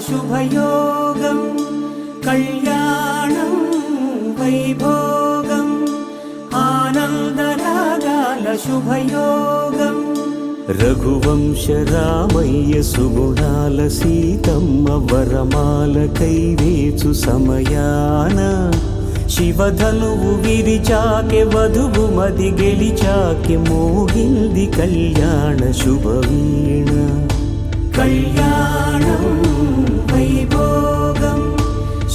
శుభయోగం కళ్యాణం వైభోగం ఆనందరాగాల శుభయోగం రఘువంశ రామయ్య సుగుణాల సీతమ్మ వరమాల కైవేచు సమయాన శివధనువు విరిచాకె వధువు మది గెలిచాకె మోగింది కళ్యాణ శుభవీణ కళ్యాణం వైభోగం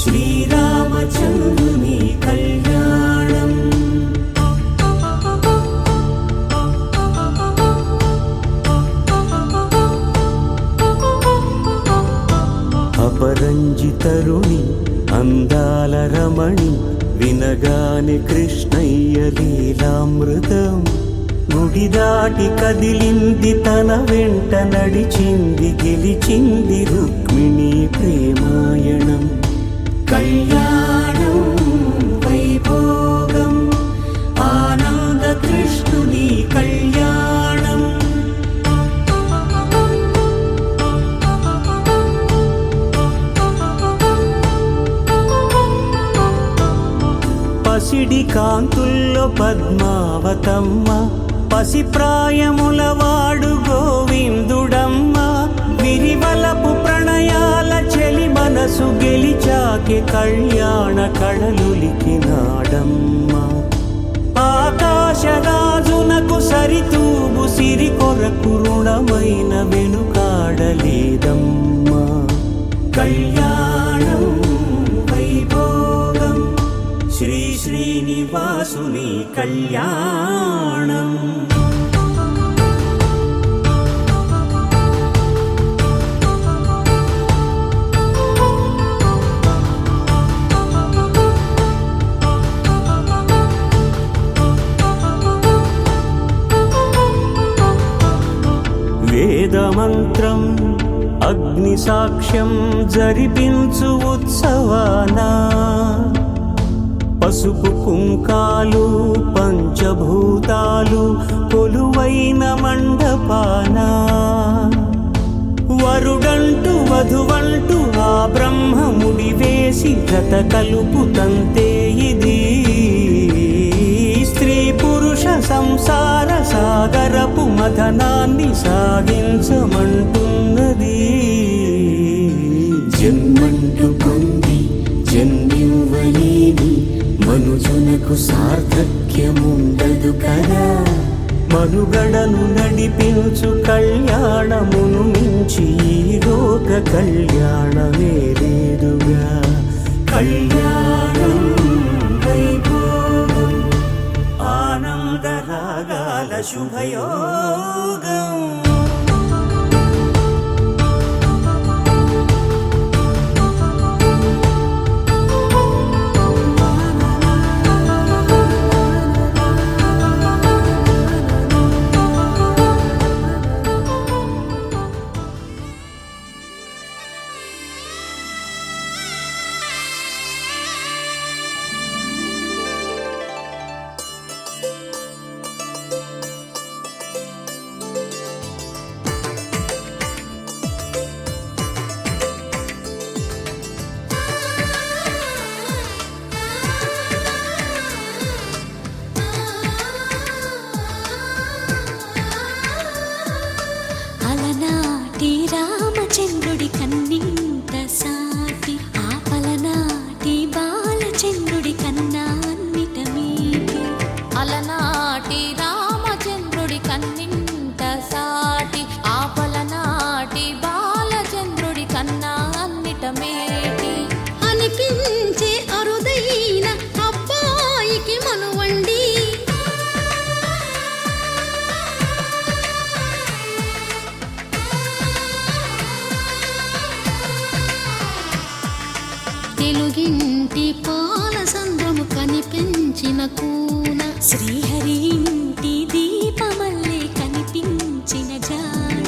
శ్రీరామచంద్రుని కళ్యాణం అపరంజి తరుణి అందాల రమణి వినగానే కృష్ణయ్య లీలామృతం గుడి దాటి కదిలింది తన వెంట నడిచింది గెలిచింది రుక్మిణి ప్రేమాయణం కళ్యాణం వైభోగం ఆనంద కృష్ణుని కళ్యాణం పసిడి కాంతుల్లో పద్మావతమ్మ పసిప్రాయముల వాడు గోవిందుడమ్మ విరివలపు ప్రణయాల చెలి మనసు గెలిచాకె కళ్యాణ కళలులికినాడమ్మ ఆకాశరాజునకు సరితూగు సిరి కొరకు రుణమైన వెనుకాడలేదమ్మ కళ్యాణం వైభోగం శ్రీ శ్రీనివాసుని కళ్యాణం వేదమంత్రం అగ్ని సాక్ష్యం జరిపించు ఉత్సవానా పసుపు కుంకాలు పంచభూతాలు కొలువైన మండపాన వరుడంటూ వధువంటూ ఆ బ్రహ్మముడి వేసి జత కలుపుతంతే ఇది స్త్రీ పురుష సంసార సాగరపు మథనాన్ని సాగించమంటున్నది జన్మంటూ పొంది జన్మివ్వలేని మనుజునకు సార్థక్యముండదు కదా మనుగడను నడిపించు కళ్యాణమును మించి ఈ లోక కళ్యాణమే లేదుగా కళ్యాణం వైభోగం ఆనందరాగాల శుభయోగం రామచంద్రుడి కన్నింత సాటి ఆపలనాటి బాలచంద్రుడి కన్నా అన్నిట మీటి అలనాటి రామచంద్రుడి కన్నింత సాటి ఆపలనాటి బాలచంద్రుడి కన్నా అన్నిట మేటి అనిపించే అరుదైన అబ్బాయికి మనువండి తెలుగింటి పాల సంద్రము కనిపించిన కూన శ్రీహరి ఇంటి దీపమల్లే కనిపించిన జాడ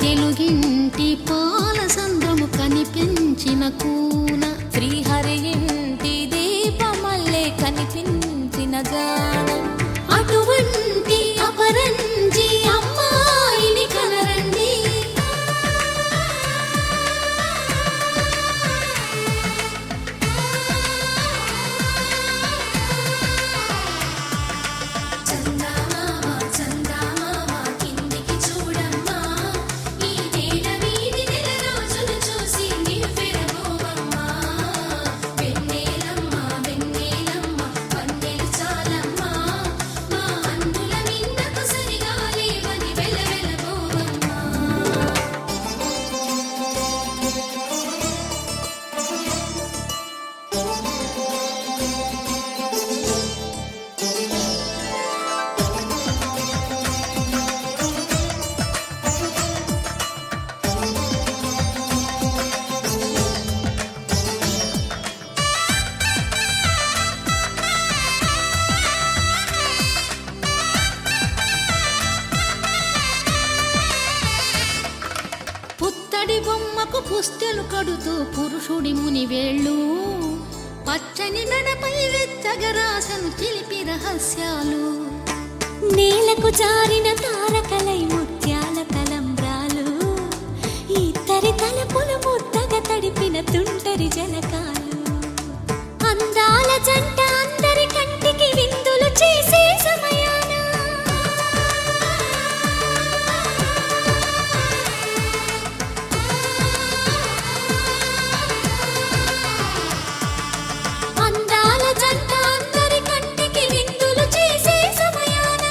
తెలుగింటి పాల సంద్రము కనిపించిన కూన శ్రీహరి ఇంటి దీపమల్లే కనిపించిన జాడ అటువంటి అపరంజి అమ్మాయిని కనరండి పుస్తెలు కడుతూ పురుషుడి ముని వేళ్ళు పచ్చని మెడపై వెచ్చగరాసను చిలిపి రహస్యాలు నేలకు జారిన తారకలై ముత్యాల తలంబ్రాలు ఇద్దరి తలపులు ముద్దగా తడిపిన తుంటరి జలకాలు అందాల జంట అందరి కంటికి విందులు చేసే సమయాన అందాల జంట అందరి కంటికి విందులు చేసే సమయాన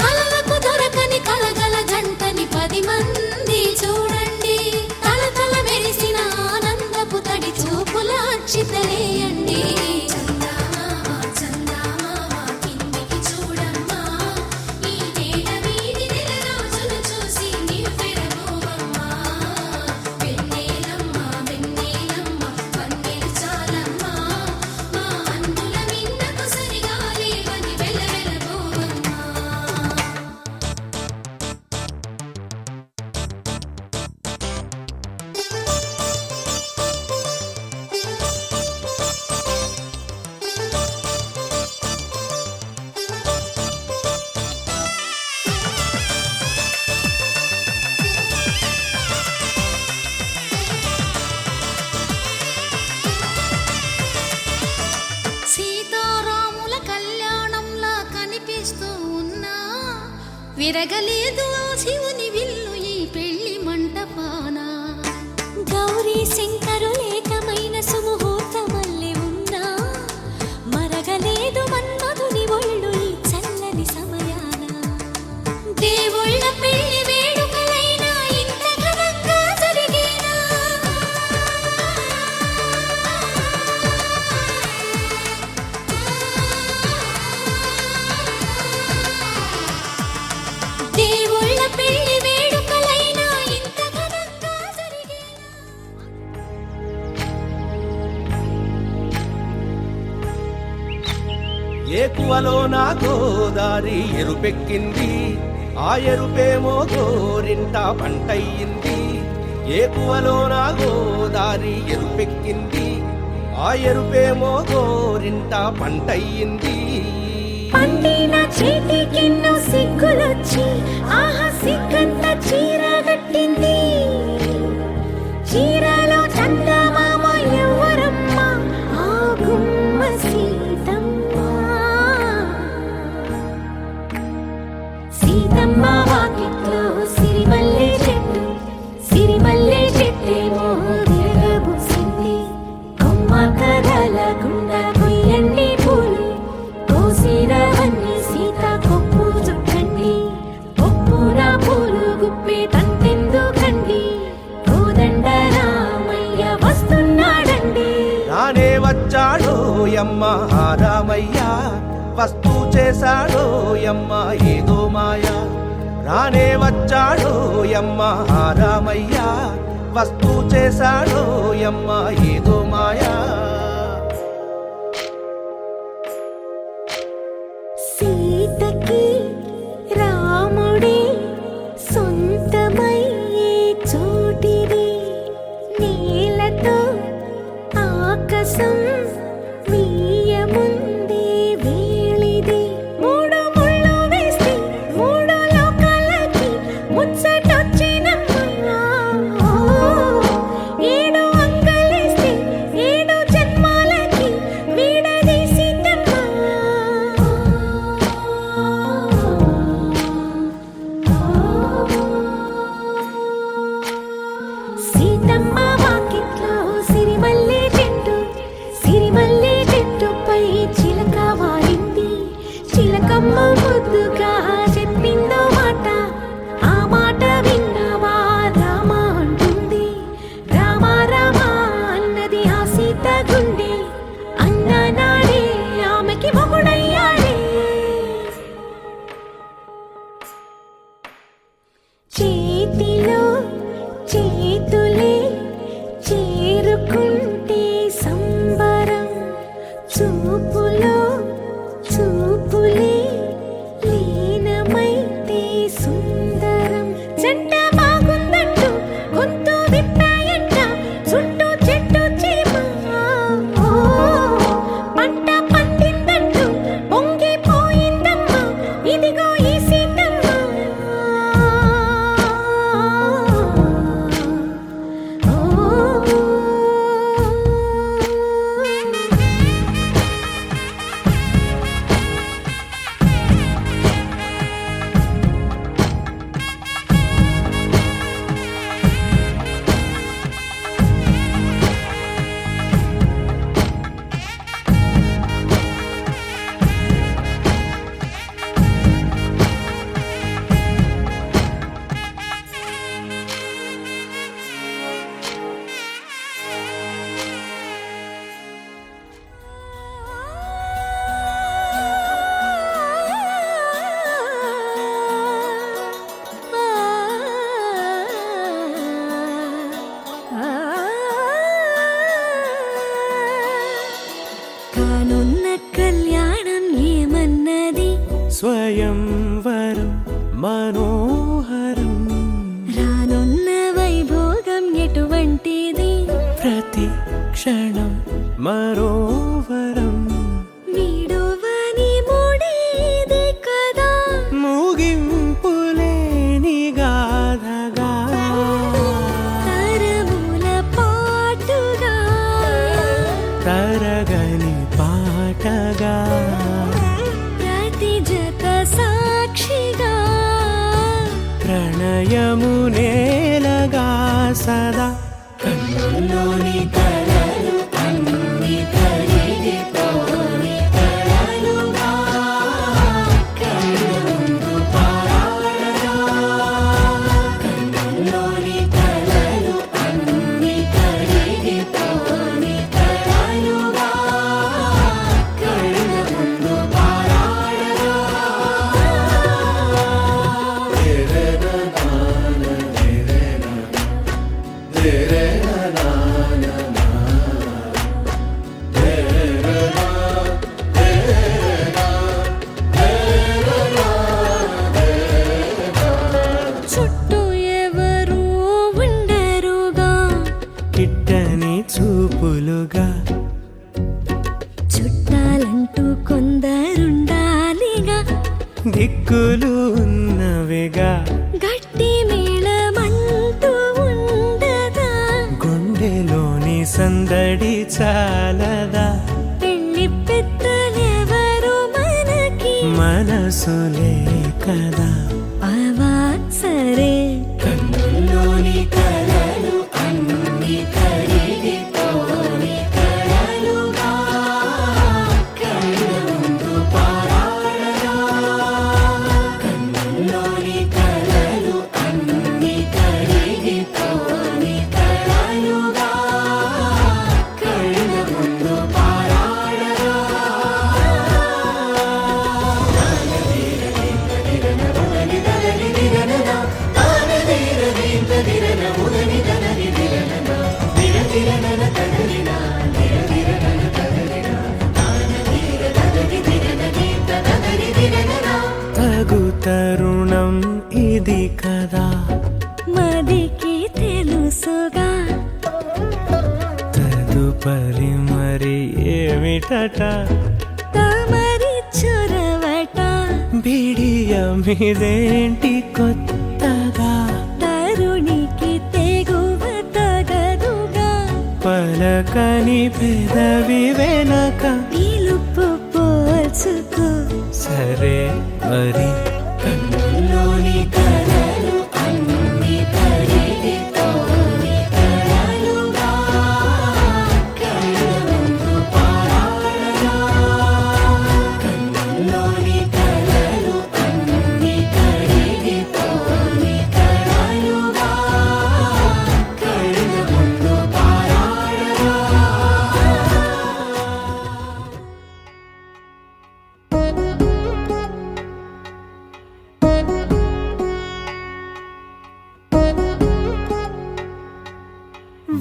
కలలకు దొరకని కలగల జంటని 10 మంది చూడండి తలతల మెరిసిన ఆనందపు తడి చూపుల అక్షితలేయండి సీతారాముల కళ్యాణంలా కనిపిస్తూ ఉన్నా విరగలేదు ఆ శివుని విల్లు ఈ పెళ్లి మంటపాన గౌరీ శంకరులేకమైన సుముహూర్తమల్లె ఉన్నా మరగలేదు మన్మధుని ఒళ్ళు ఈ చల్లని సమయాన దేవుళ్ళ పెళ్లి వేడుకలైనా ఇంత ఘనంగా జరిగేనా దేవుళ్ళ పెళ్లి వేడుకలైనా ఇంత ఘనంగా జరిగేనా ఏకువలో నా గోదారి ఎరుపెక్కింది ఆ ఎరుపేమో గోరింట పంటయ్యింది ఏకువలో నా గోదారి ఎరుపెక్కింది ఆ ఎరుపేమో గోరింట పంటయ్యింది పండిన చేతికెన్నో సిగ్గులొచ్చి ఆహా సిగ్గంత చీర కట్టింది చీరలో చందమామ ఎవరమ్మ ఆ గుమ్మ సీతమ్మ సీతమ్మ వాకిట్లో సిరిమల్లె చెట్టేమో విరగబూసింది కొమ్మ కదలకుండా కొయ్యండి పూలు కోసిరవన్నీ సీత కొప్పు చుట్టండి కొప్పున పూలు గుప్పే తంతెందుకండి కోదండ రామయ్య వస్తున్నాడండి రానే వచ్చాడో యమ్మ రామయ్య వస్తూ చేశాడో యమ్మ ఏదో మాయా రానే వచ్చాడో యమ్మ రామయ్య వస్తూ చేశాడో యమ్మ ఏదో మాయా సీతకి రాముడే సొంతమయ్యే చోటిది నీలతో ఆకాశం వీయముందే వేళిది మూడు ముళ్ళు వేస్తే మూడు లోకాలకి ముచ్చటొచ్చినమ్మా ఏడు అంగలేస్తే 7 జన్మాలకి వీడదీసిందమ్మా సీతమ్మ వాకిట్లో సిరిమల్లె చెట్టుపై చిలక స్వయంవరం మనోహరం రానున్న వైభోగం ఎటువంటిది ప్రతి క్షణం మరోవరం వీడువని మూడేది కదా ముగింపులేని గాథగా తరముల పాటుగా తరగని పాటగా ప్రతి జత సాక్షిగా ప్రణయము నేలగా సదా కన్నుల్లోని కలలు అన్ని కరిగిపోని కలలుగా కళ్ళముందు పారాడగా కన్నుల్లోని కలలు అన్ని కరిగిపోని కలలుగా కళ్ళముందు పారాడగా చుట్టూ ఎవరు ఉండరుగా కిట్టని చూపులుగా చుట్టాలంటూ కొందరుండాలిగా దిక్కులు ఉన్నవిగా గట్టి మేళమంటూ ఉండదా గుండెలోని సందడి చాలదా పెళ్లి పెద్దలెవరు మనకి మనసులే కదా అవా సరే కన్నుల్లోని కలలు అన్ని కరిగిపోని కలలుగా కళ్ళముందు పారాడగా కన్నుల్లోని కలలు అన్ని కరిగిపోని కలలుగా కళ్ళముందు పారాడగా తగు తరుణం ఇది కదా మదికి తెలుసుగా తదుపరి మరి ఏమిటట తమరి చొరవట బిడియమిదేంటి కొత్తగా తరుణికి తెగువ తగదుగా పలకని పెదవి వెనక పిలుపు పోల్చుకో సరే మరి కన్నుల్లోని కలలు అన్ని కరిగిపోని కలలుగా కళ్ళముందు పారాడగా కన్నుల్లోని కలలు అన్ని కరిగిపోని కలలుగా కళ్ళముందు పారాడగా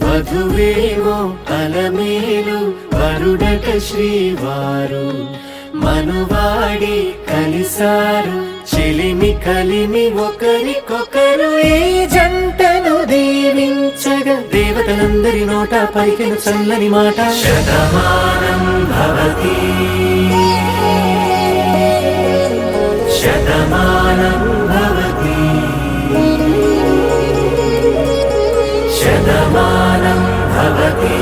వధువేవో అలమేలు వరుడట శ్రీవారు మనువాడి కలిసారు చెలిమి కలిమి ఒకరికొకరు ఈ జంటను దీవించగా దేవతలందరి నోట పలికిన చల్లని మాట శతమానం భవతి శతమానం భవతి శతమానం భవతి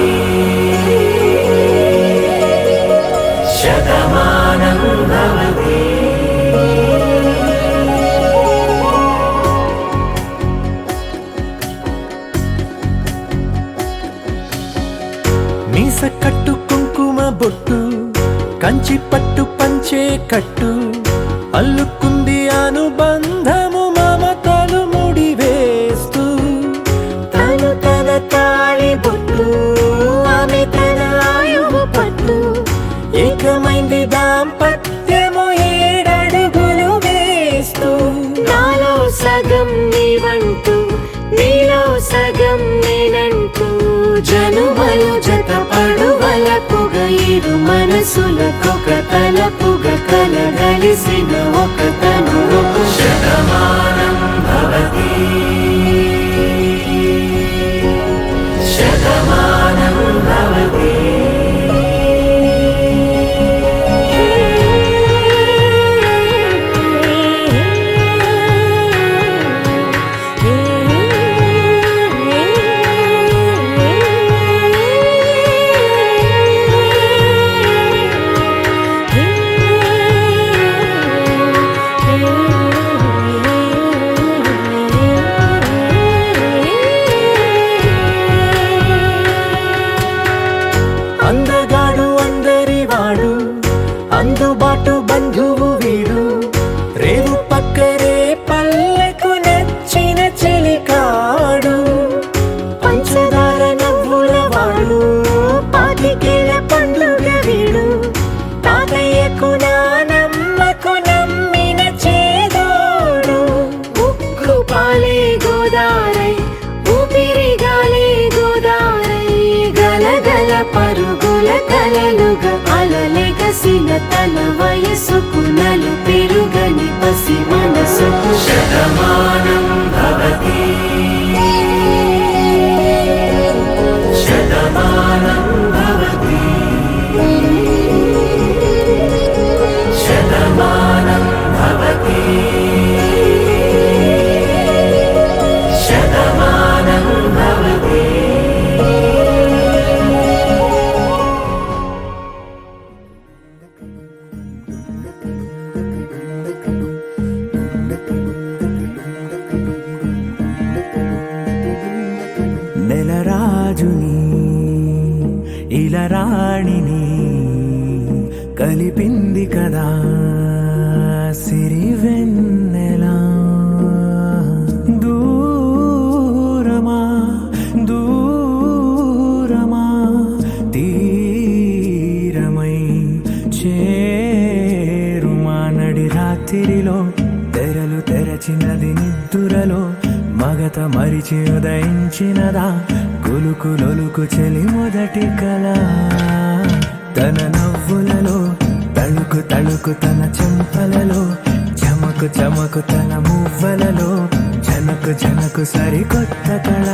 శతమానం భవతి మీస కట్టు కుంకుమ బొట్టు కంచి పట్టు పంచే కట్టు అల్లుకుంది అనుబంధము మమతలు ముడివేస్తూ తను తన తాళి బొట్టు ఆమె తన ఆయువు పట్టు ఏకమైంది దాంపత్యము 7 అడుగులు వేస్తూ నాలో సగం నీవంటూ నీలో సగం నేనంటూ జనుమలు జతపడు వలపుగ ఇరు మనసులకొక తలపుగ కలగలి తెలిసిన ఒకతను శతమానం భవతి శతమానం భవతి అందగాడు అందరివాడు అందుబాటు బంధువు వీడు రేవు పక్కరే పల్లెకు నచ్చిన చెలికాడు పంచదార నవ్వుల వాడు పాతికేల పండుగ వీడు తాతయ్యకు నానమ్మకు నమ్మిన చేదోడు ఉక్కు పాలే గోదారై ఊపిరి గాలే గోదారై గలగల పరుగుల కలలుగా అలలెగసిన తన వయసుకు నలు పెరుగని పసి మనసుకు శతమానం భవతి శతమానం భవతి శతమానం భవతి శతమానం భవతి నెలరాజుని ఇలరాణిని కలిపింది కదా సిరివెన్నెలా దూరమా దూరమా తీరమై చేరుమా నడి రాత్రిలో తెరలు తెరచినది నిద్దురలో మగత మరిచి ఉదయించినదా కులుకు లొలుకు చెలి మొదటి కళ తన నవ్వులలో తళుకు తళుకు తన చెంపలలో చమకు చమకు తన మువ్వలలో జనకు జనకు సరికొత్త కళ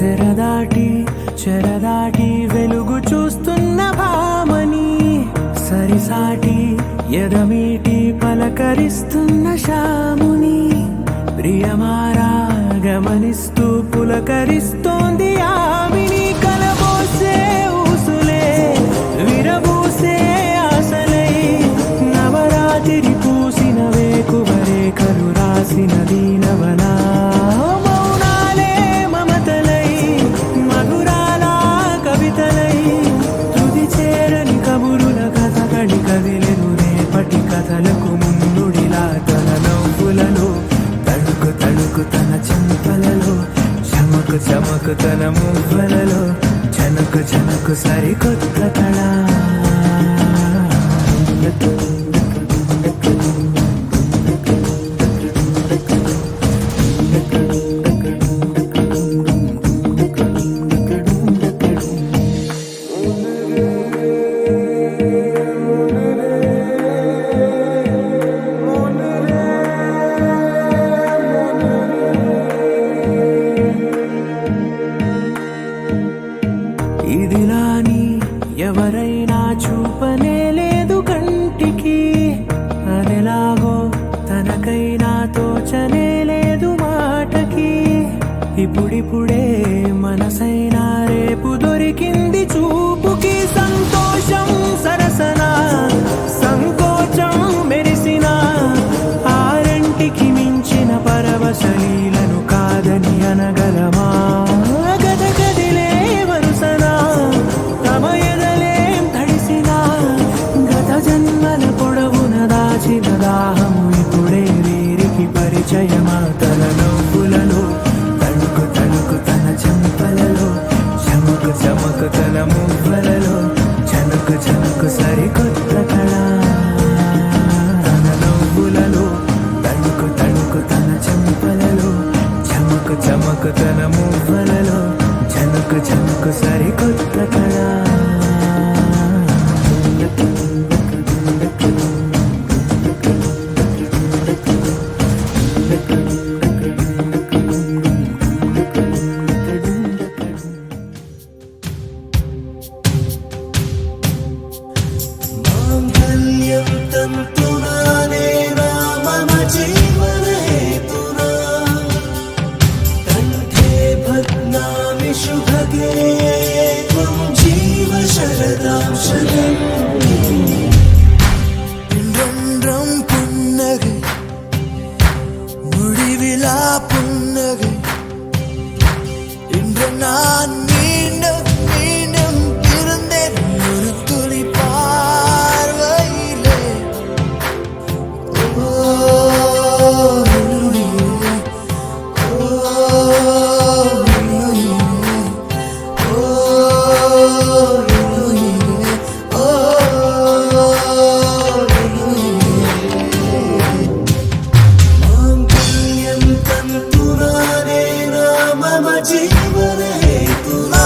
తెరదాటి చెరదాటి వెలుగు చూస్తున్న భామని సరిసాటి ఎదమీటి పలకరిస్తున్న శాముని ప్రియమారా గమనిస్తూ పులకరిస్తోంది ఆవిని కలబోసే ఊసులే విరబూసే ఆశలై నవరాత్రి పూసిన వేకువరేఖలు రాసిన దీనవనా కదిలెను రేపటి కథలకు ముందుడిలా తన నవ్వులలో తడుకు తడుకు తన చెంపలలో చమకు చమకు తన మువ్వలలో జనకు జనకు సరికొత్త కళ ఇదిలాని ఎవరైనా చూపనే లేదు కంటికి అదెలాగో తనకైనా తోచనే లేదు మాటకి ఇప్పుడిప్పుడే మనసైనా రేపు దొరికింది చూపుకి సంతోషం సరసన సంకోచం మెరిసిన తంతునానే రామమ జీవనహేతునా కంఠే భగ్నామి శుభగే త్వం జీవ శరదాం శతం இன்றொன்றும் புன்னகை முடிவிலா புன்னகை இன்று நான் மீண்டும் மீண்டும் இருந்தேன் ஒரு துளி பார்வையிலே ஓ உயிரே, ஓ உயிரே, ஓ உயிரே, ஓ మాంగళ్యం తంతునానే రామమ జీవనహేతునా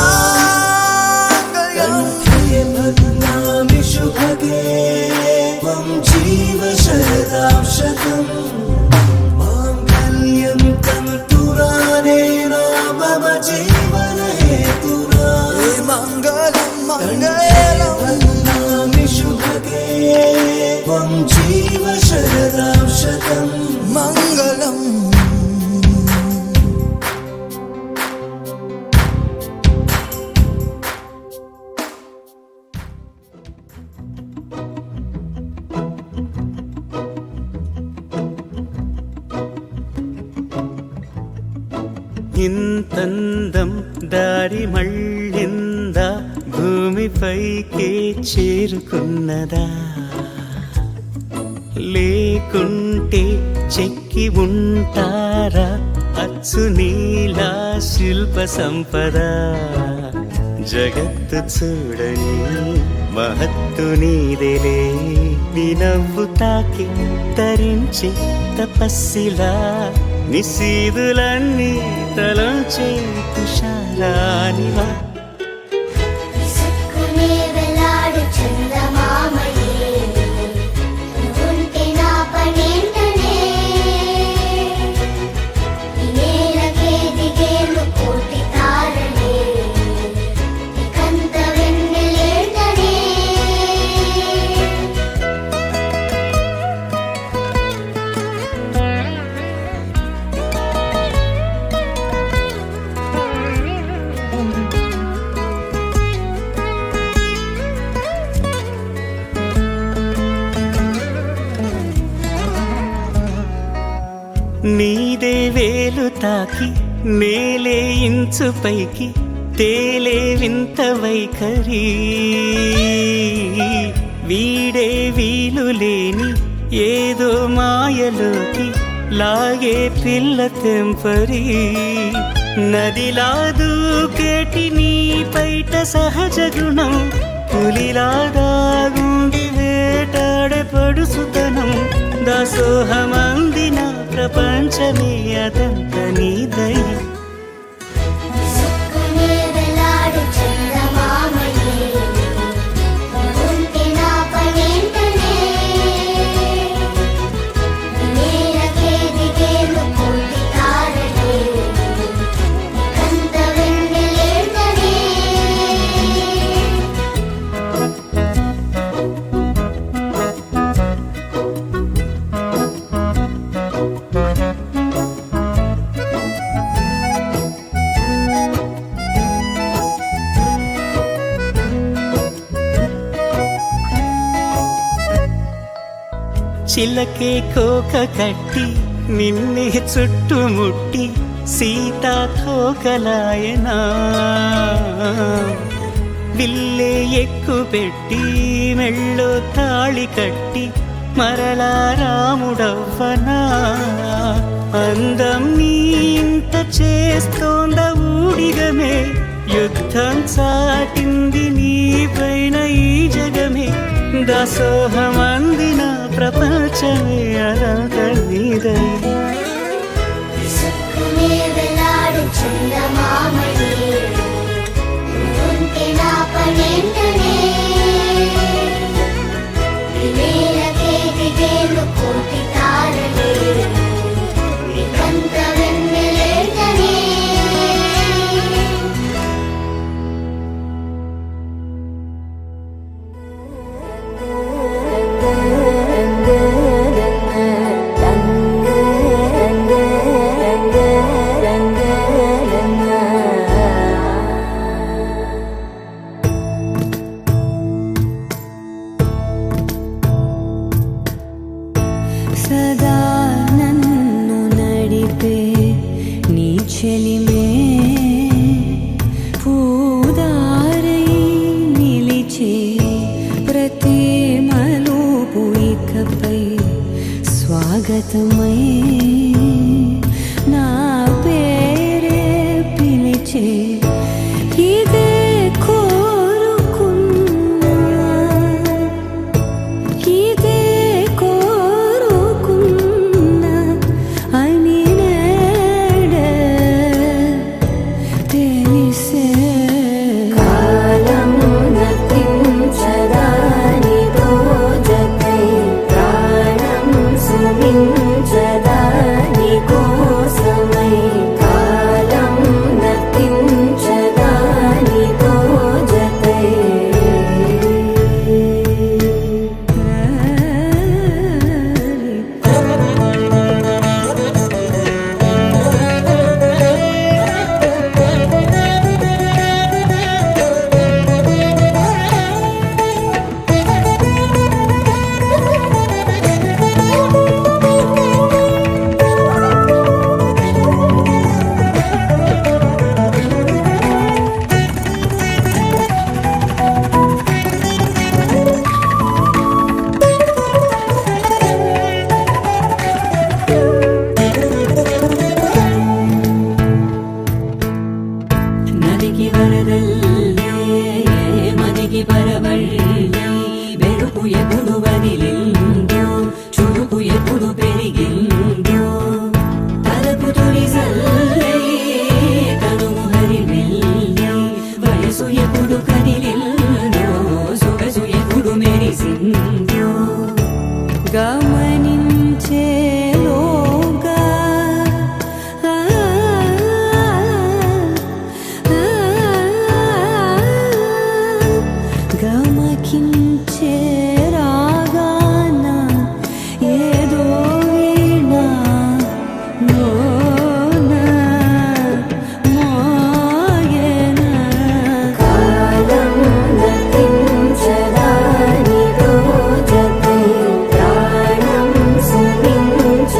కంఠే భగ్నామి శుభగే త్వం జీవ శరదాం శతం మాంగళ్యం తంతునానే రామమ జీవనహేతునా మంగళం మంగళం భగ్నామి శుభగే త్వం జీవ శరదాం శతం మంగళం ఇంతందం దారి మళ్ళిందా భూమిపైకే చేరుకున్నదా లేకుంటే చెక్కి ఉంటారా అచ్చు నీలా శిల్ప సంపద జగత్తు చూడని మహత్తు నీదేలే నీ నవ్వు తాకి తరించి తపస్సిలా నిశీదులన్నీ తలంచే తుషారానివా విసుక్కునే వెలాడు చందమామయే నువ్వుంటే నా పనేంటనే ఈ నేలకే దిగేను కోటి తారలే ఇకంత వెన్నెలేంటనే నీదే వేలు తాకి నేలే ఇంచు పైకి తేలే వింత వైఖరి వీడే వీలు లేని ఏదో మాయలోకి లాగే పిల్ల తెంపరి నదిలా దూకేటి నీ పైట సహజ గుణం పులిలా దాగుండి వేటాడే పడుసుతనం దాసోహమందిన ప్రపంచమే అదంత నీదై విసుక్కునే వెలాడు చందమామయే నువ్వుంటే నా పనేంటనే ఈ నేలకే దిగేను కోటి తారలే ఇకంత వెన్నెలేంటనే చిలకే కోక కట్టి నిన్నే చుట్టుముట్టి సీతా తోకలాయనా విల్లే ఎక్కు పెట్టి మెళ్ళో తాళి కట్టి మరలా రాముడవ్వనా అందం నీ ఇంత చేస్తోంద ఊడిగమే యుద్ధం చాటింది నీ పైన ఈ జగమే దాసోహమందిన ప్రపంచమే అదంత నీదై విసుక్కునే వెలాడు చందమామయే నువ్వుంటే నా పనేంటనే ఈ నేలకే దిగేను కోటి తారలే ఇకంత వెన్నెలేంటనే ప్రతి మలుపు ఇకపై స్వాగతమై నా పేరే పిలిచే ఇదే కోరుకున్నా ఇదే కోరుకున్నా అని నేడే తెలిసే కాలం నతించదానితో జతై ప్రాణం సుమించదాని కోసమై కాలం నతించదానితో జతై నదికి వరదల్లే మదికి పరవళ్ళే బెరుకు ఎప్పుడు వదిలిందో చురుకు ఎప్పుడు పెరిగిందో తలపు తొలి సల్లే తనుము హరివెల్లే వయసు ఎప్పుడు కదిలిందో సొగసు ఎప్పుడు మెరిసిందో గమనించేలోగా గమకించే రాగాన ఏదో వీణా లోన మోయన కాలం నతించదానితో జతై ప్రాణం సుమించదాని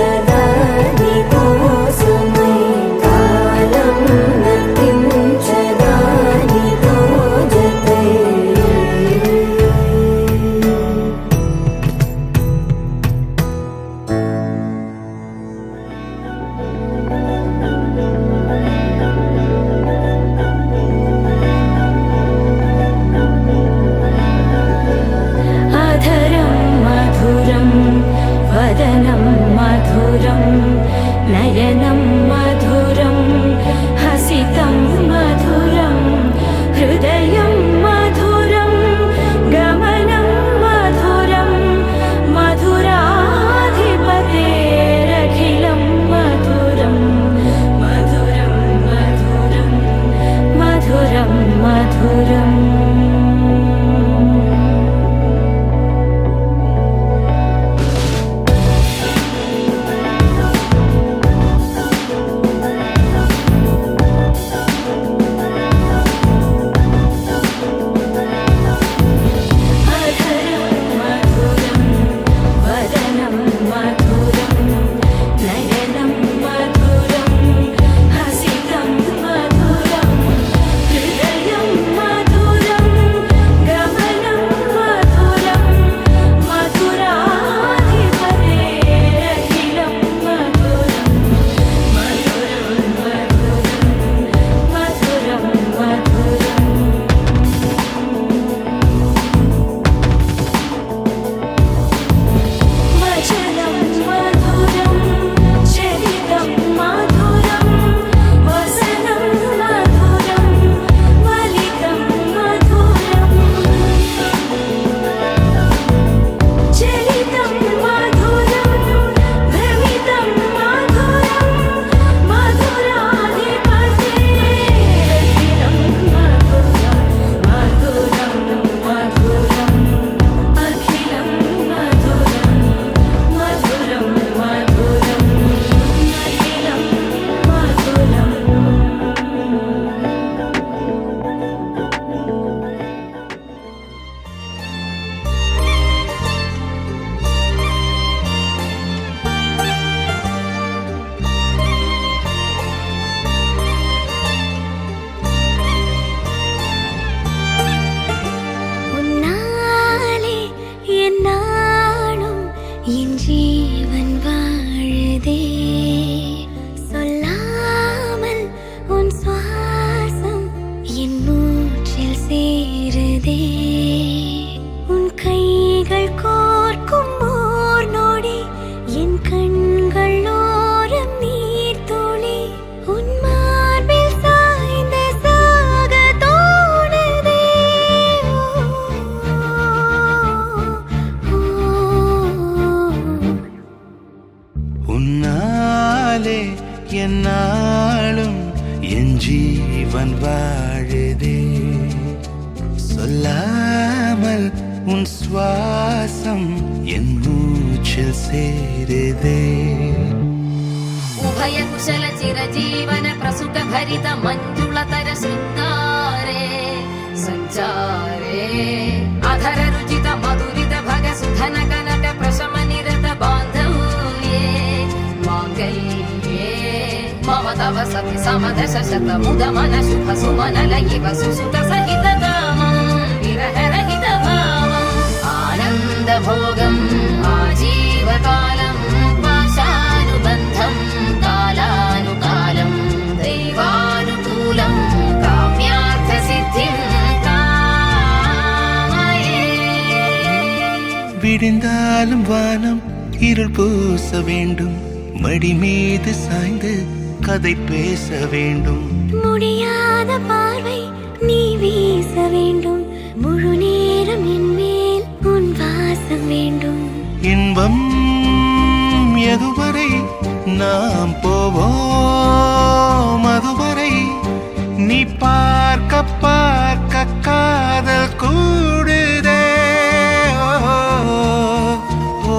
కోసమై కాలం నతించదానితో జతై ஜீவன் வாழுதே சொல்லாமல் உன் சுவாசம் என் மூச்சில் சேருதே उभय कुशल चिरजीवन प्रसुत भरित मञ्जुलतर शृङ्गारे सञ्चारे अधर रुचित मधुरित भग सुधन कनक प्रशम निरत बान्धव्ये माङ्गल्ये मम तव सति समदश शत मुद मन शुभ सुमन लयिव सुसुत सहित कामं विरह रहित भावम् आनन्द भोगम् आजीवकालं पाशानुबन्धम् कालानुकालं दैवानुकूलं काम्यार्थसिद्धिं कामये விடிந்தாலும் வானம் இருள் பூச வேண்டும் மடி மீது சாய்ந்து கதை பேச வேண்டும் முடியாத பார்வை நீ வீச வேண்டும் முழு நேரம் என் மேல் உன் வாசம் வேண்டும் இன்பம் எதுவரை நாம் போவோம் அதுவரை நீ பார்க்க பார்க்க காதல் கூடுதே ஓ, ஓ,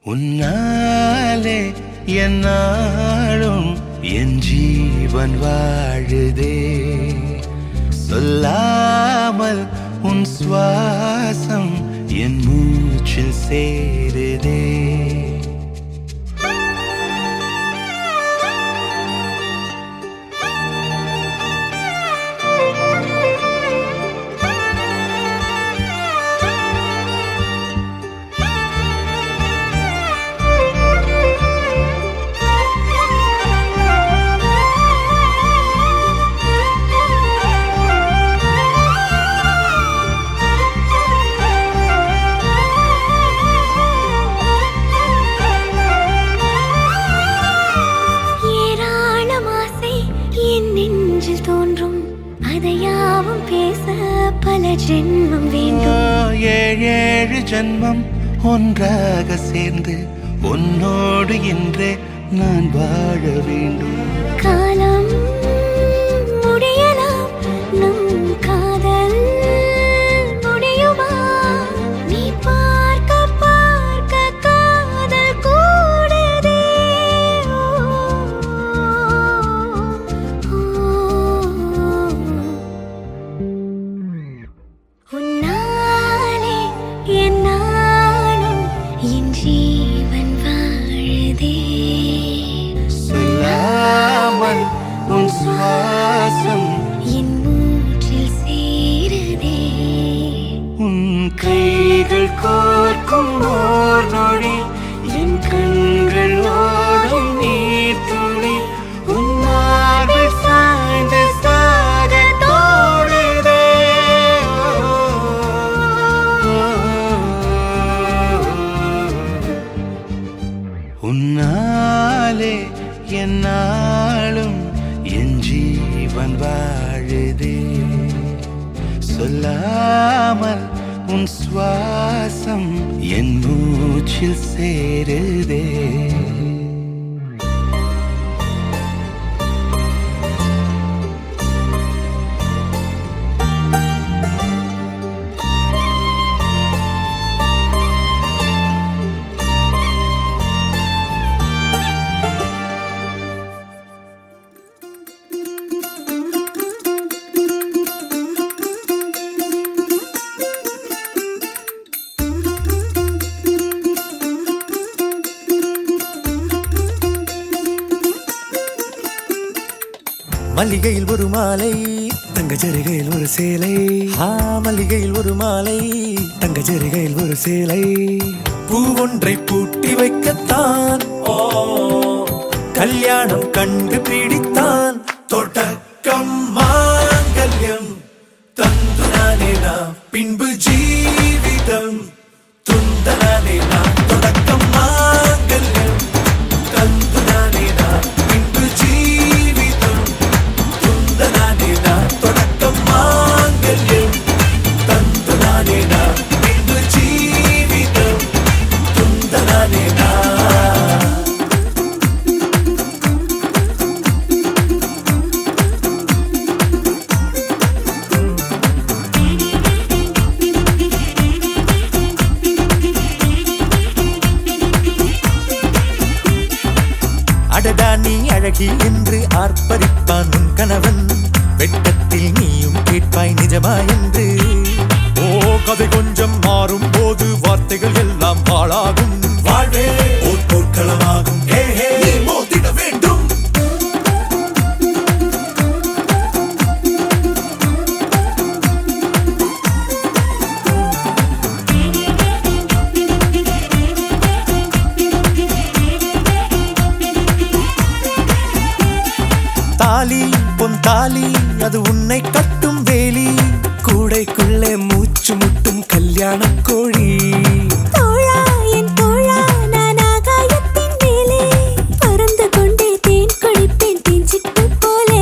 உன்னாலே என்னாலும் என் ஜீவன் வாழுதே சொல்லாமல் உன் சுவாசம் என் மூச்சில் சேருதே ஏராளம் ஆசை என் நெஞ்சில் தோன்றும் அதையாவும் பேச பல ஜென்மம் வேண்டும் ஏழு ஜன்மம் ஒன்றாக சேர்ந்து உன்னோடு இன்றே நான் வாழ வேண்டும் காலம் முடியலாம் நம் காதல் முடியுமா நீ பார்க்க பார்க்க காதல் கூடுதே உன்னாலே என்னாலும் என் ஜீவன் வாழுதே சொல்லாமல் உன் சுவாசம் என் மூச்சில் சேருதே உன் கைகள் கோர்க்கும் ஓர் நொடி என் கண்கள் ஓடும் நீர் துளி உன் மார்பில் சாய்ந்து சாக தோடுதே உன்னாலே என்னாலும் என் ஜீவன் வாழுதே சொல்லாமல் உன் சுவாசம் என் மூச்சில் சேருதே மல்லிகையில் ஒரு மாலை தங்க ஜரிகையில் ஒரு சேலை மல்லிகையில் ஒரு மாலை தங்க ஜரிகையில் ஒரு சேலை பூவொன்றை பூட்டி வைக்கத்தான் கல்யாணம் கண்டு பிடித்தான் தொடக்கம் மாங்கல்யம் தந்துனானே நாம் பின்பு ஜீவிதம் துந்தனானே நாம் தொடக்கம் மாங்கல்யம் தந்துனானே நாம் பின்பு ஜீவிதம் துந்தனானே நாம் தொடக்கம் மாங்கல்யம் தந்துனானே நாம் பின்பு ஜீவிதம் துந்தனானே நாம் ராக்கி என்று ஆர்ப்பரிப்பான் உன் கணவன். வெட்டத்தில் நீயும் கேட்பாய் நிஜமா என்று. ஓ கதை கொஞ்சம் மாறும் போது வார்த்தைகள் எல்லாம் பாழாகும். வாழ்வே ஓர் போர்க்களமாகும். ஹே ஹே நீ மோதிட வேண்டும். தாலி பொன் தாலி அது உன்னை கட்டும் வேலி. கூடைக்குள்ளே மூச்சு முட்டும் கல்யாண கோழி. தோழா என் தோழா நான் ஆகாயத்தின் மேலே பறந்து கொண்டே தேன் குடிப்பேன் தேஞ்சிட்டு போலே.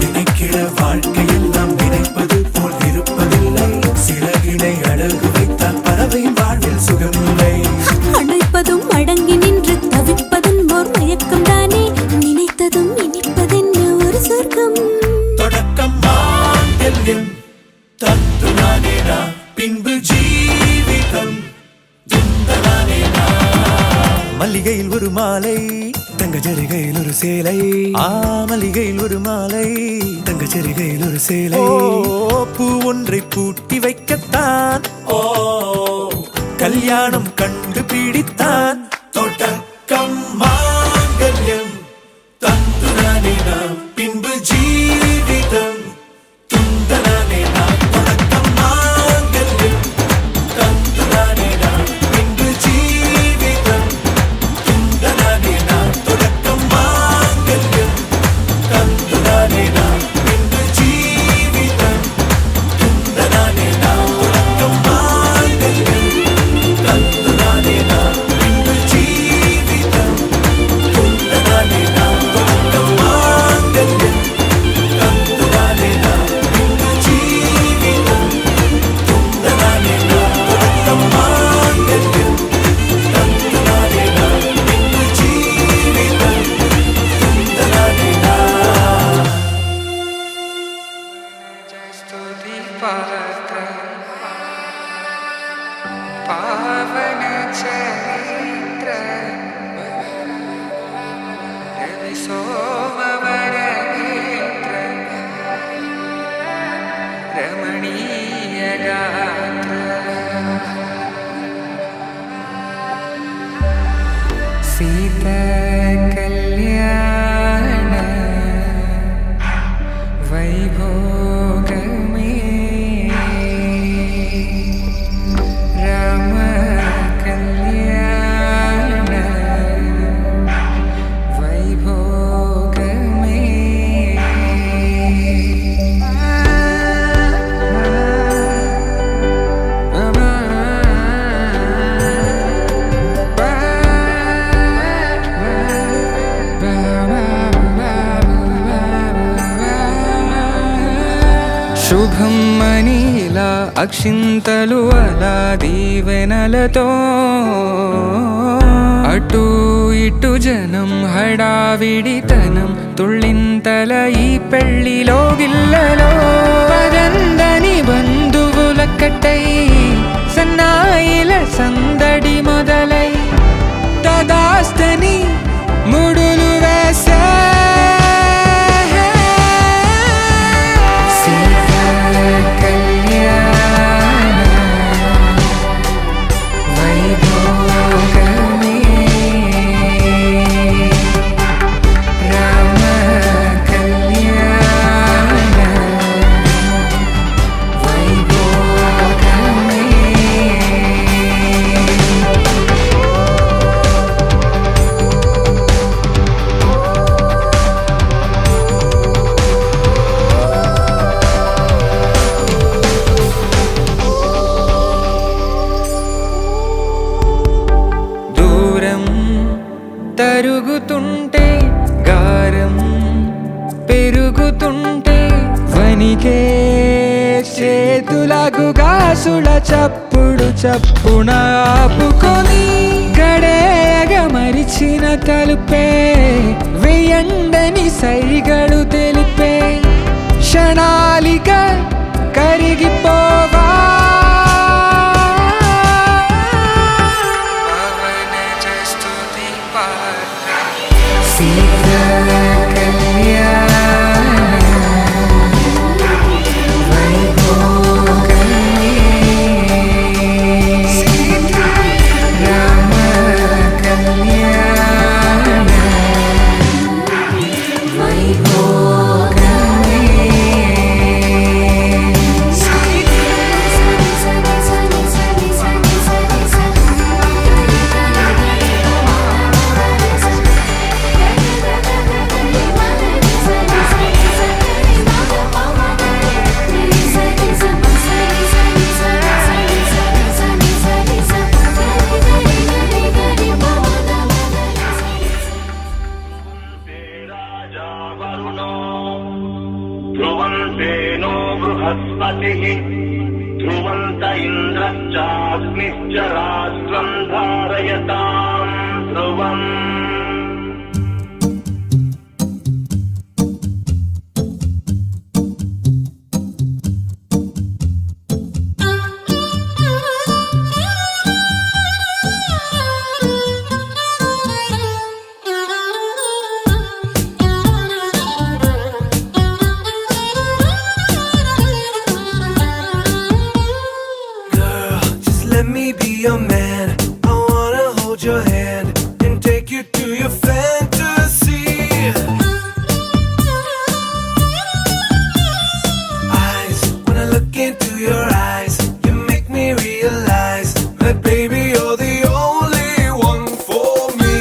நினைக்கிற வாழ்க்கையெல்லாம் நினைப்பது போல் இருப்பதில்லை. சிறகினை அழகு வைத்தால் பறவையின் வாழ்வில் சுகமில்லை. அணைப்பதும் அடங்கி நின்று தவிப்பதும் ஓர் மயக்கம் தானே. நினைத்ததும் இனிப்பதென்ன ஒரு சொர்க்கம். தொடக்கம் மாங்கல்யம் தந்து நானேனா பின்பு ஜீவிதம் துந்தனானேனா. மல்லிகையில் ஒரு மாலை தங்க ஜரிகையில் ஒரு சேலை. மல்லிகையில் ஒரு மாலை தங்க ஜரிகையில் ஒரு சேலை. பூ ஒன்றை பூட்டி வைக்கத்தான் கல்யாணம் கண்டு பிடித்தான். தொடக்கம் மாங்கல்யம் தந்து நானேனா பின்பு ஜீவிதம் துந்தனானேனா. தொடக்கம் மாங்கல்யம் தந்து நானேனா பின்பு ஜீவிதம் துந்தனானேனா. தொடக்கம் மாங்கல்யம் தந்து நானேனா பின்பு ஜீவிதம் துந்தனானேனா. தொடக்கம் மாங்கல்யம் தந்து நானேனா பின்பு ஜீவிதம் துந்தனானேனா. தொடக்கம் மாங்கல்யம் தந்து நானேனா பின்பு ஜீவிதம் துந்தனானேனா. தொடக்கம் மாங்கல்யம் தந்து நானேனா பின்பு ஜீவிதம் துந்தனானேனா. स्तुति पात्र पावन चरित्र रवि सोमवर नेत्र रमणीय गात्र सीता कल्याण वैभोगमे राम कल्याण वैभोगमे. శుభం మనీలా అక్షింతలు అలా దీవెనలతో అటు ఇటు జనం హడావిడితనం తుళ్ళింతల ఈ పెళ్లిలో గిల్లలో. పదందని బంధువుల కట్టై సన్నాయిల సందడి మొదలై తదాస్తని ముడులు వేసే. తరుగుతుంటే గారం పెరుగుతుంటే వనికే చేతులకు గాసుల చప్పుడు చప్పున ఆపుకొని గడేగ మరిచిన తలుపే వెయ్యండని సైగడు తెలిపే. క్షణాలిక కరిగిపోవా Seek the बृहस्पतिः ध्रुवन्त इन्द्रश्चाग्निश्च राष्ट्रम् धारयताम् ध्रुवम् Let me be your man. I wanna hold your hand and take you to your fantasy. Eyes, when I look into your eyes, you make me realize that baby you're the only one for me.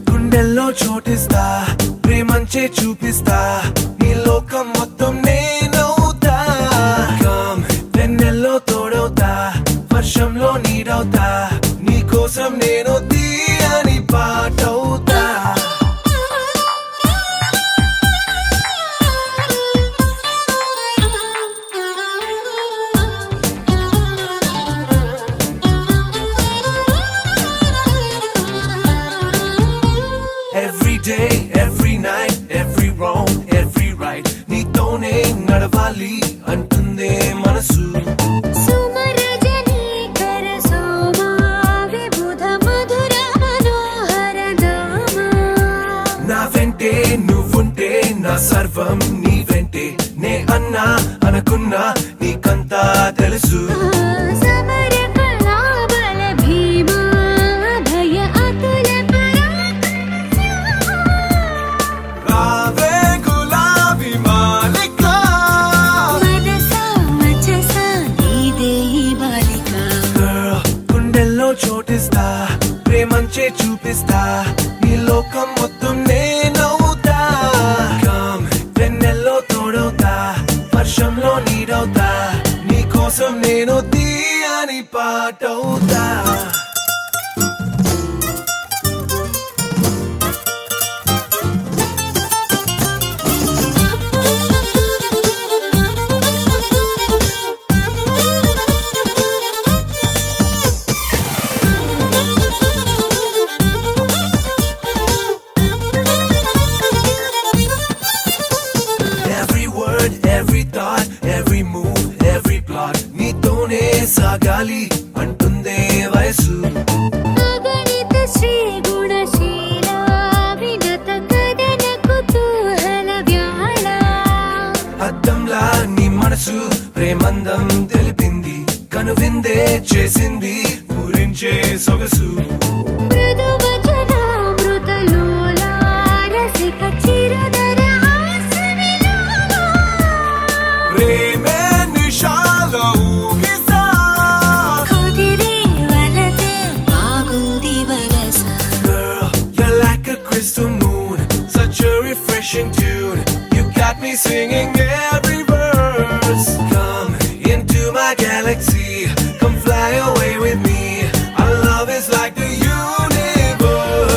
గుండెల్లో చోటిస్తా ప్రేమంచే చూపిస్తా నీ లోకం మొత్తం నేనవుతా come వెన్నెల్లో తోడవుతా వర్షంలో నీడవుతా నీ కోసం నేను తీయని పాటవుతా Every day, every night, every wrong, every right నీతోనే నడవాలి అంటుందే మనసు నా వెంటే నువ్వుంటే నా సర్వం నీ వెంటే నే అన్నా అనుకున్నా నీకంతా తెలుసు రావే గులాబీ మాలిక Girl, గుండెల్లో చోటిస్తా ప్రేమంచే చూపిస్తా నీ లోకం మొత్తం నేనవుతా కమ్ వెన్నెల్లో తోడవుతా వర్షంలో నీడవుతా నీ కోసం నేను తీయని పాటవుతా Every word, every thought, every move, every plot నీతోనే సాగాలి అంటుందే వయసు అద్దంలా నీ మనసు ప్రేమందం తెలిపింది కనువిందే చేసింది పూరించే సొగసు ప్రేమే నిషాల ఊగిసా Girl, you're like a crystal moon, such a refreshing tune. You got me singing every verse. Come into my galaxy, come fly away with me. Our love is like the universe.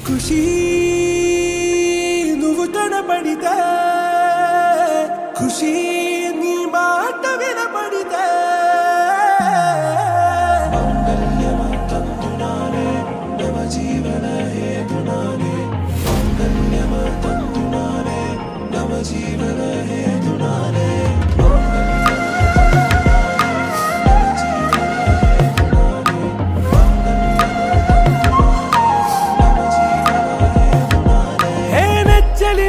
ఖుషి నువ్వు కనపడితే ఖుషి నీ మాట వినపడితే మంగళ్యమంతునానే నవ జీవన హేతునానే మంగళ్యమంతునానే నవ జీవన హేతునానే నెచ్చలి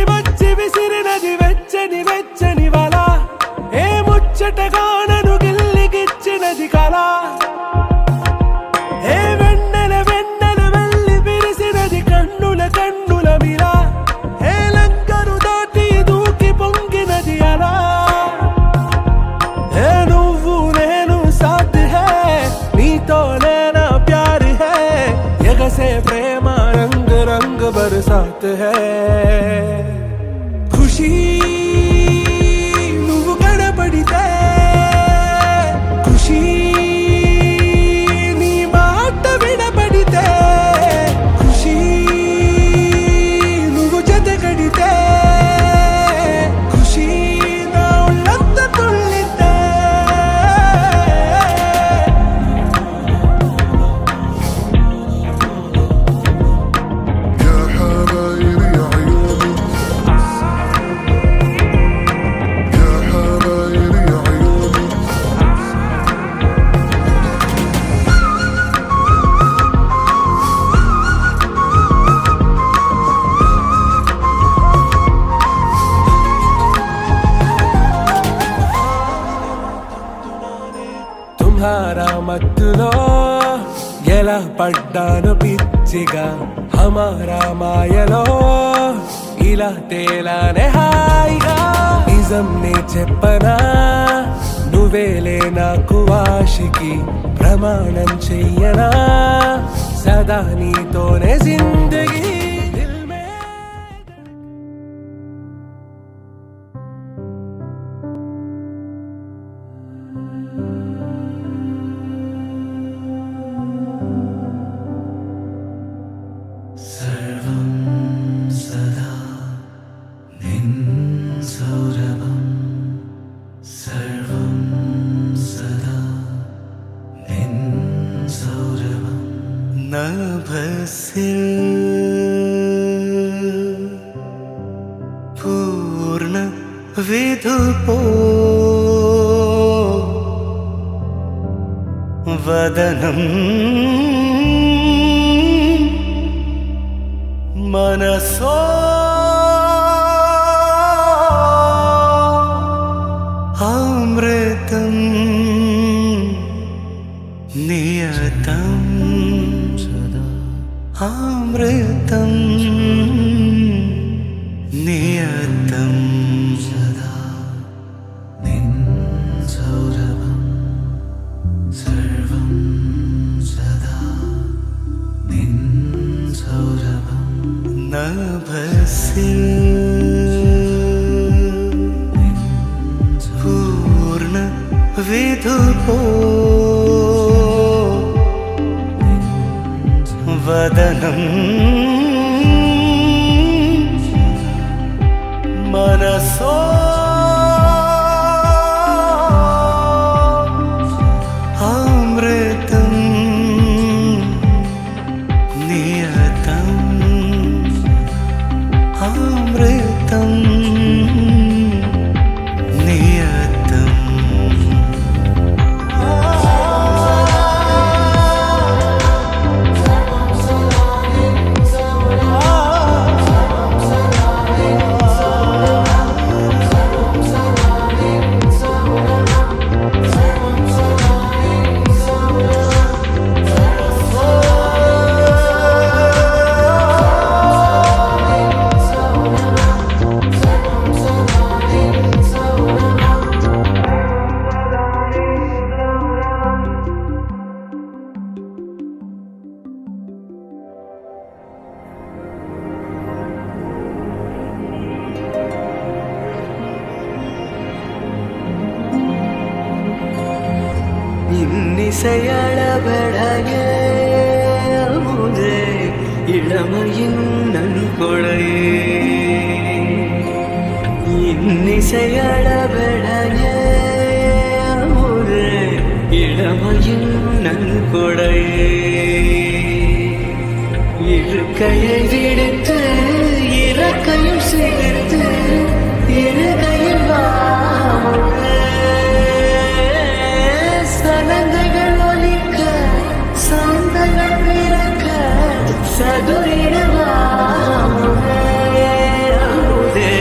వచ్చి విసిరినది వెచ్చని వెచ్చని వల ఏ ముచ్చటగానను గిల్లిగిచ్చినది కళ ఏ వెన్నెల వెళ్ళి విరిసినది కన్నుల మిల ఏ లంకరు దాటి దూకి పొంగినది అలా ఏ నువ్వు నేను సాథ్ హే నీతోనే నా ప్యార్ హే ఎగసే ప్రేమ రంగ్ రంగ్ బరసాత్ హే ఖుషి నువ్వు కనపడితే ఖుషి నీ మాట వినపడితే ఖుషి నువ్వు జతగడితే ఖుషి నా ఒళ్ళంత తుళ్ళితే తుమ్హారా మత్తులో ఎలా పడ్డాను పిచ్చిగా హమారా మాయలో ఇలా తేలానే హాయిగా నిజం నే చెప్పనా నువ్వేలే నాకు ఆశికి ప్రమాణం చెయ్యనా సదా నీతోనే జిందగీ നഭസിൽ പൂർണ്ണ വിധുപോ വദനം മനസോ അമൃതം നിയതം अमृतं नियतं सदा निन्सौरभं सर्वं सदा निन्सौरभं नभसिल पूर्ण विधुपो वदनं मनसो अमृतं नियतं अमृतं नियतम् இன்னிசையளபடைய அமுதே இளமையின் நன்கொடையே இன்னிசையளபடைய அமுதே இளமையின் நன்கொடையே இருக்கையை விடுத்து இறக்கையும் சேர்த்து இருகையில் வாமுதே சனங்கள் ஒலிக்க சாந்தங்கள் பிறக்க சதுரிடவாமுதே அமுதே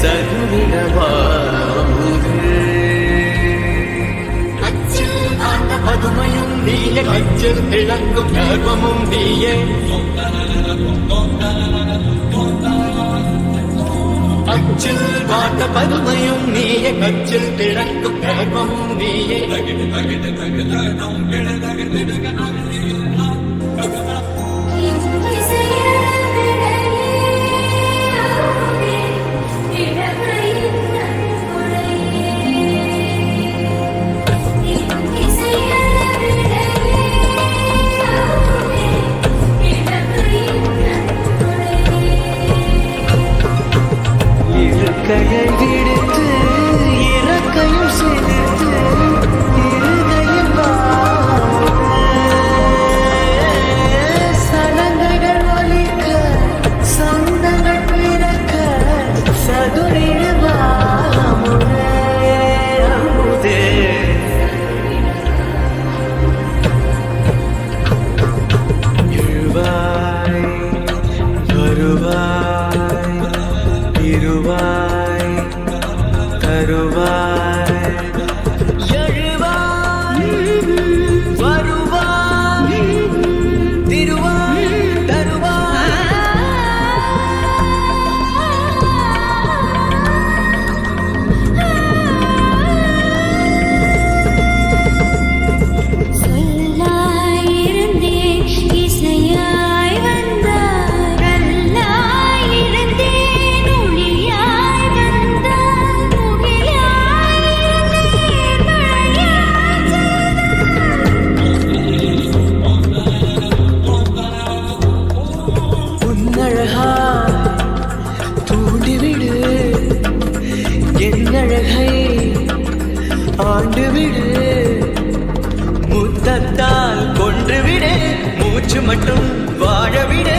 சதுரிடவாமுதே பதுமையும் நீயே கச்சில் திளங்கும் கர்வமும் நீயே அச்சில் வாட்ட பதுமையும் நீயே கச்சில் திளங்கும் கர்வமும் நீயே இருக்கையை விடுத்து இறக்கையும் சேர்த்து இருகையில் சனங்கள் ஒலிக்க சந்தங்கள் பிறக்க சதுரிடவாமுதே அமுதே எழுவாய் வருவாய் இருவாய் தருவாய் எழுவாய் வருவாய் திருவாய் தருவாய் சொல்லாயிருந்தேன் இசையாய் வந்தாய் கல்லாயிருந்தேன் ஒளியாய் வந்தாய் முகிலாயிருந்தேன் மழையாய் உன்னழகா தூண்டிவிடு என்னழகை ஆண்டுவிடு முத்தத்தால் கொன்றுவிடு மூச்சு மட்டும் வாழவிடு